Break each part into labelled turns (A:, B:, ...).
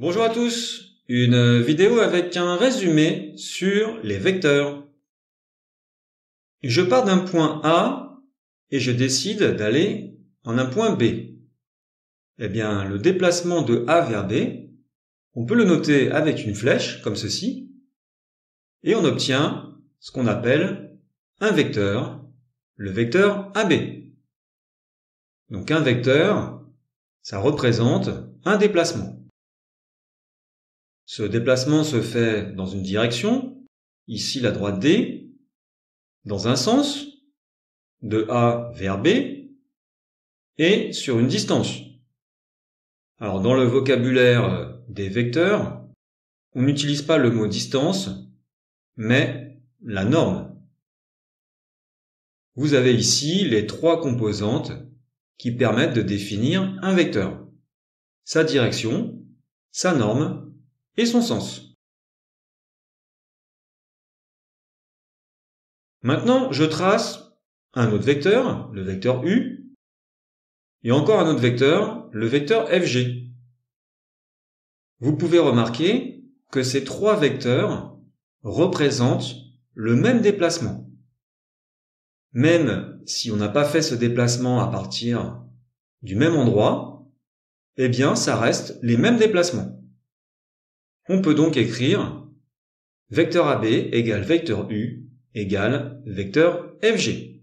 A: Bonjour à tous, une vidéo avec un résumé sur les vecteurs. Je pars d'un point A et je décide d'aller en un point B. Eh bien, le déplacement de A vers B, on peut le noter avec une flèche, comme ceci, et on obtient ce qu'on appelle un vecteur, le vecteur AB. Donc un vecteur, ça représente un déplacement. Ce déplacement se fait dans une direction, ici la droite D, dans un sens, de A vers B, et sur une distance. Alors dans le vocabulaire des vecteurs, on n'utilise pas le mot distance, mais la norme. Vous avez ici les trois composantes qui permettent de définir un vecteur. Sa direction, sa norme et son sens. Maintenant, je trace un autre vecteur, le vecteur U, et encore un autre vecteur, le vecteur FG. Vous pouvez remarquer que ces trois vecteurs représentent le même déplacement. Même si on n'a pas fait ce déplacement à partir du même endroit, eh bien ça reste les mêmes déplacements. On peut donc écrire vecteur AB égale vecteur U égale vecteur FG.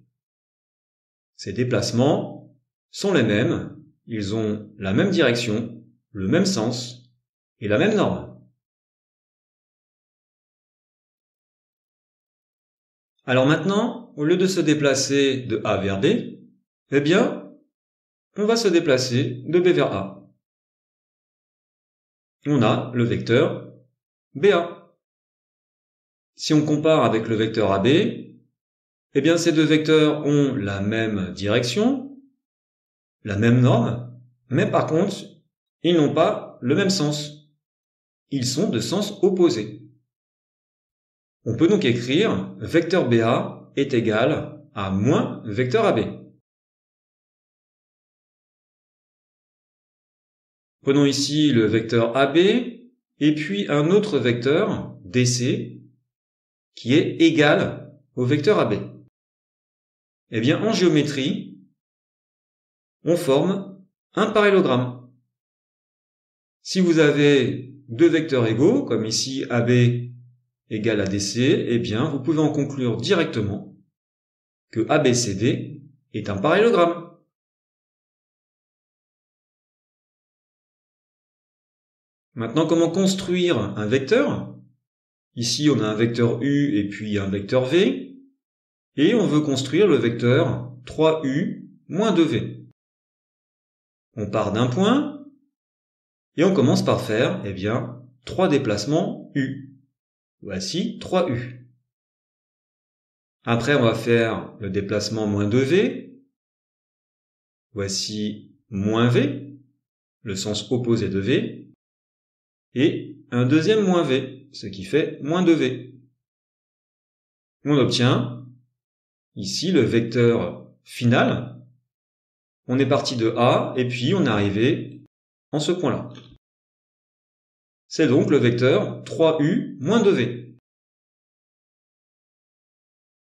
A: Ces déplacements sont les mêmes, ils ont la même direction, le même sens et la même norme. Alors maintenant, au lieu de se déplacer de A vers B, eh bien, on va se déplacer de B vers A. On a le vecteur BA. Si on compare avec le vecteur AB, eh bien ces deux vecteurs ont la même direction, la même norme, mais par contre, ils n'ont pas le même sens. Ils sont de sens opposé. On peut donc écrire vecteur BA est égal à moins vecteur AB. Prenons ici le vecteur AB et puis un autre vecteur DC qui est égal au vecteur AB. Eh bien, en géométrie, on forme un parallélogramme. Si vous avez deux vecteurs égaux, comme ici AB égale à DC, eh bien, vous pouvez en conclure directement que ABCD est un parallélogramme. Maintenant, comment construire un vecteur? Ici, on a un vecteur U et puis un vecteur V. Et on veut construire le vecteur 3U moins 2V. On part d'un point et on commence par faire, eh bien, 3 déplacements U. Voici 3U. Après, on va faire le déplacement moins 2V. Voici moins V, le sens opposé de V. Et un deuxième moins V, ce qui fait moins 2V. On obtient ici le vecteur final. On est parti de A et puis on est arrivé en ce point-là. C'est donc le vecteur 3U moins 2V.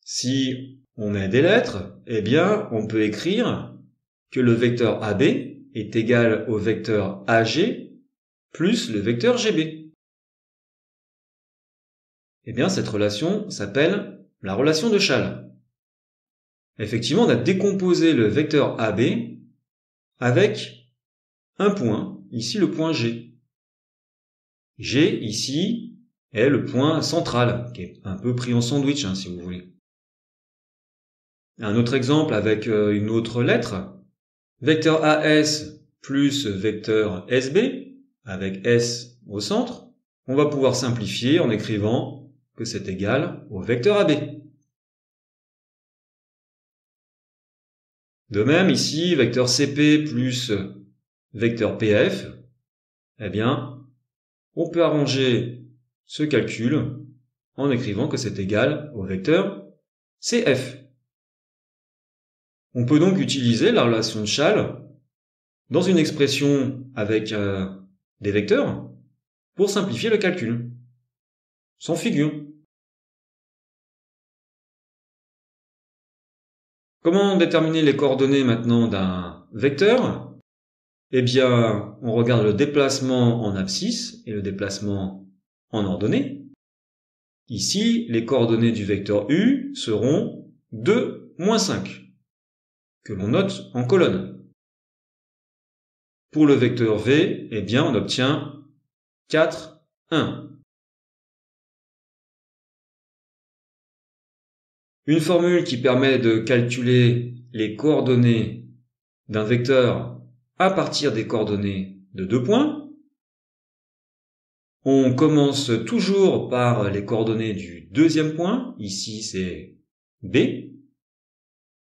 A: Si on met des lettres, eh bien, on peut écrire que le vecteur AB est égal au vecteur AG plus le vecteur GB. Eh bien, cette relation s'appelle la relation de Chasles. Effectivement, on a décomposé le vecteur AB avec un point, ici le point G. G, ici, est le point central, qui est un peu pris en sandwich, si vous voulez. Un autre exemple avec une autre lettre, vecteur AS plus vecteur SB, avec S au centre, on va pouvoir simplifier en écrivant que c'est égal au vecteur AB. De même, ici, vecteur CP plus vecteur PF, eh bien, on peut arranger ce calcul en écrivant que c'est égal au vecteur CF. On peut donc utiliser la relation de Chasles dans une expression avec des vecteurs, pour simplifier le calcul. Sans figure. Comment déterminer les coordonnées maintenant d'un vecteur? Eh bien, on regarde le déplacement en abscisse et le déplacement en ordonnée. Ici, les coordonnées du vecteur U seront 2, moins 5, que l'on note en colonne. Pour le vecteur V, eh bien, on obtient 4, 1. Une formule qui permet de calculer les coordonnées d'un vecteur à partir des coordonnées de 2 points. On commence toujours par les coordonnées du deuxième point. Ici, c'est B.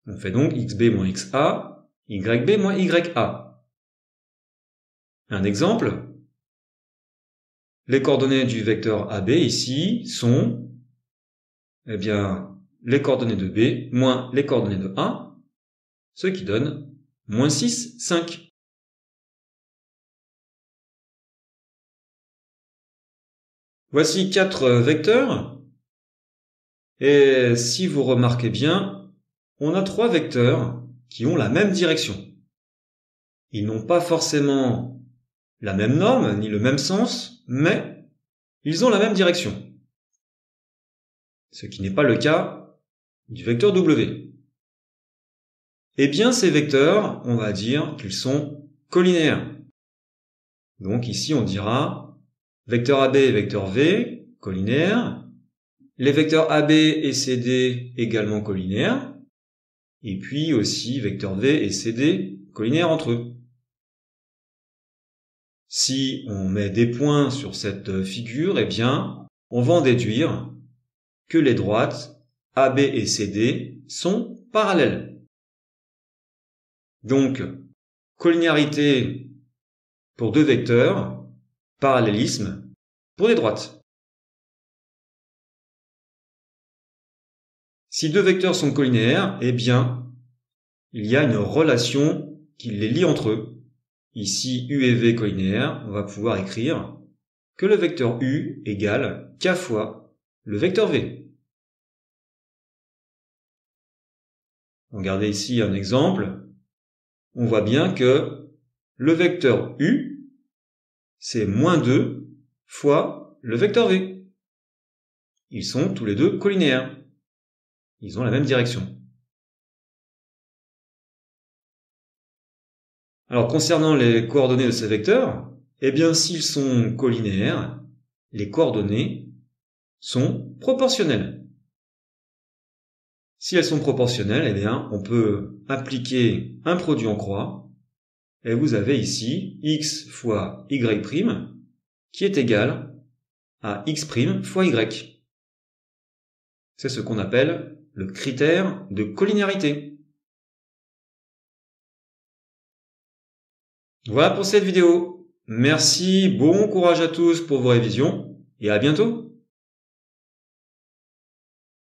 A: On fait donc xb moins xa, yb moins ya. Un exemple. Les coordonnées du vecteur AB ici sont, eh bien, les coordonnées de B moins les coordonnées de A, ce qui donne moins 6, 5. Voici 4 vecteurs. Et si vous remarquez bien, on a 3 vecteurs qui ont la même direction. Ils n'ont pas forcément la même norme, ni le même sens, mais ils ont la même direction. Ce qui n'est pas le cas du vecteur W. Eh bien, ces vecteurs, on va dire qu'ils sont collinéaires. Donc ici, on dira vecteur AB et vecteur V, collinéaires. Les vecteurs AB et CD également collinéaires. Et puis aussi vecteur V et CD collinéaires entre eux. Si on met des points sur cette figure, eh bien, on va en déduire que les droites AB et CD sont parallèles. Donc, collinéarité pour deux vecteurs, parallélisme pour des droites. Si deux vecteurs sont collinéaires, eh bien, il y a une relation qui les lie entre eux. Ici, U et V collinéaires, on va pouvoir écrire que le vecteur U égale K fois le vecteur V. Regardez ici un exemple. On voit bien que le vecteur U, c'est moins 2 fois le vecteur V. Ils sont tous les deux collinéaires. Ils ont la même direction. Alors, concernant les coordonnées de ces vecteurs, eh bien, s'ils sont collinéaires, les coordonnées sont proportionnelles. Si elles sont proportionnelles, eh bien, on peut appliquer un produit en croix, et vous avez ici x fois y' qui est égal à x' fois y. C'est ce qu'on appelle le critère de collinéarité. Voilà pour cette vidéo. Merci, bon courage à tous pour vos révisions et à bientôt.